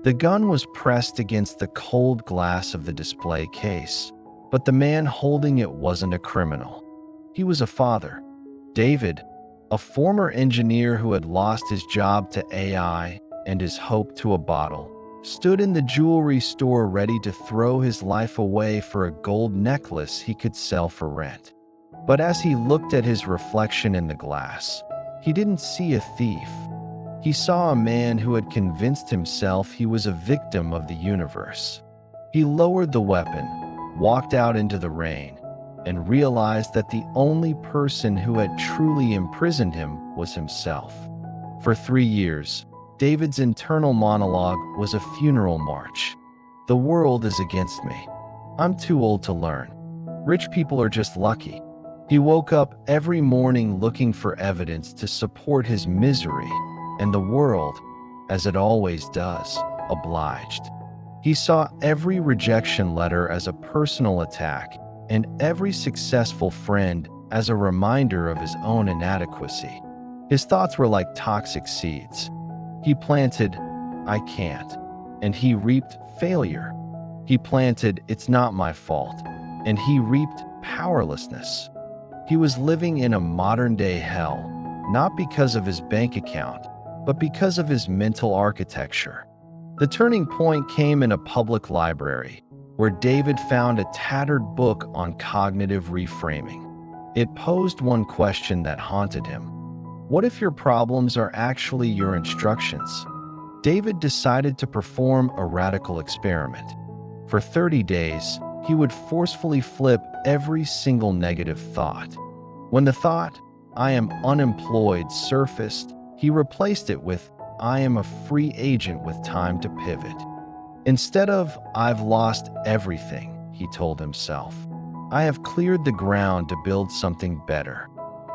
The gun was pressed against the cold glass of the display case, but the man holding it wasn't a criminal. He was a father. David, a former engineer who had lost his job to AI and his hope to a bottle, stood in the jewelry store ready to throw his life away for a gold necklace he could sell for rent. But as he looked at his reflection in the glass, he didn't see a thief. He saw a man who had convinced himself he was a victim of the universe. He lowered the weapon, walked out into the rain, and realized that the only person who had truly imprisoned him was himself. For 3 years, David's internal monologue was a funeral march. The world is against me. I'm too old to learn. Rich people are just lucky. He woke up every morning looking for evidence to support his misery, and the world, as it always does, obliged. He saw every rejection letter as a personal attack, and every successful friend as a reminder of his own inadequacy. His thoughts were like toxic seeds. He planted, "I can't," and he reaped failure. He planted, "It's not my fault," and he reaped powerlessness. He was living in a modern-day hell, not because of his bank account, but because of his mental architecture. The turning point came in a public library, where David found a tattered book on cognitive reframing. It posed one question that haunted him. What if your problems are actually your instructions? David decided to perform a radical experiment. For 30 days, he would forcefully flip every single negative thought. When the thought, "I am unemployed," surfaced, he replaced it with, "I am a free agent with time to pivot." Instead of, "I've lost everything," he told himself, "I have cleared the ground to build something better."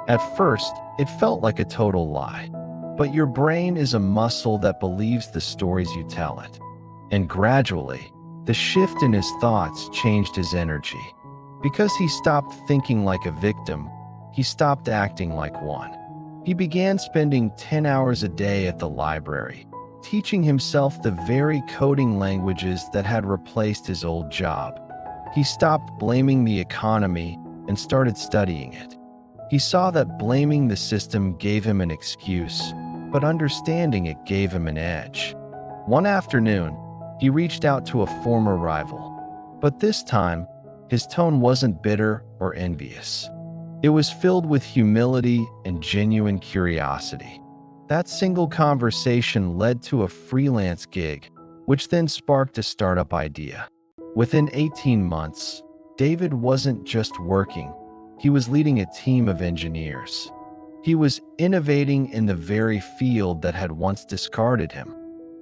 At first, it felt like a total lie, but your brain is a muscle that believes the stories you tell it. And gradually, the shift in his thoughts changed his energy. Because he stopped thinking like a victim, he stopped acting like one. He began spending 10 hours a day at the library, teaching himself the very coding languages that had replaced his old job. He stopped blaming the economy and started studying it. He saw that blaming the system gave him an excuse, but understanding it gave him an edge. One afternoon, he reached out to a former rival, but this time, his tone wasn't bitter or envious. It was filled with humility and genuine curiosity. That single conversation led to a freelance gig, which then sparked a startup idea. Within 18 months, David wasn't just working, he was leading a team of engineers. He was innovating in the very field that had once discarded him.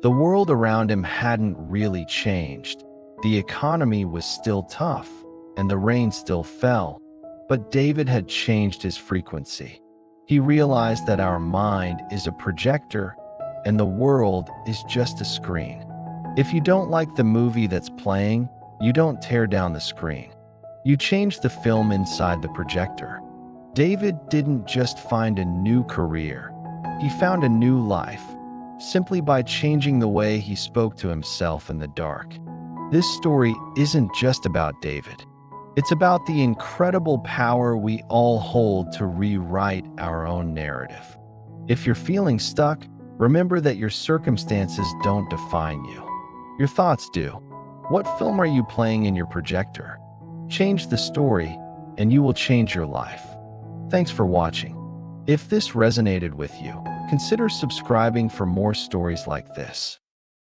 The world around him hadn't really changed. The economy was still tough, and the rain still fell, but David had changed his frequency. He realized that our mind is a projector, and the world is just a screen. If you don't like the movie that's playing, you don't tear down the screen. You change the film inside the projector. David didn't just find a new career. He found a new life, simply by changing the way he spoke to himself in the dark. This story isn't just about David. It's about the incredible power we all hold to rewrite our own narrative. If you're feeling stuck, remember that your circumstances don't define you. Your thoughts do. What film are you playing in your projector? Change the story, and you will change your life. Thanks for watching. If this resonated with you, consider subscribing for more stories like this.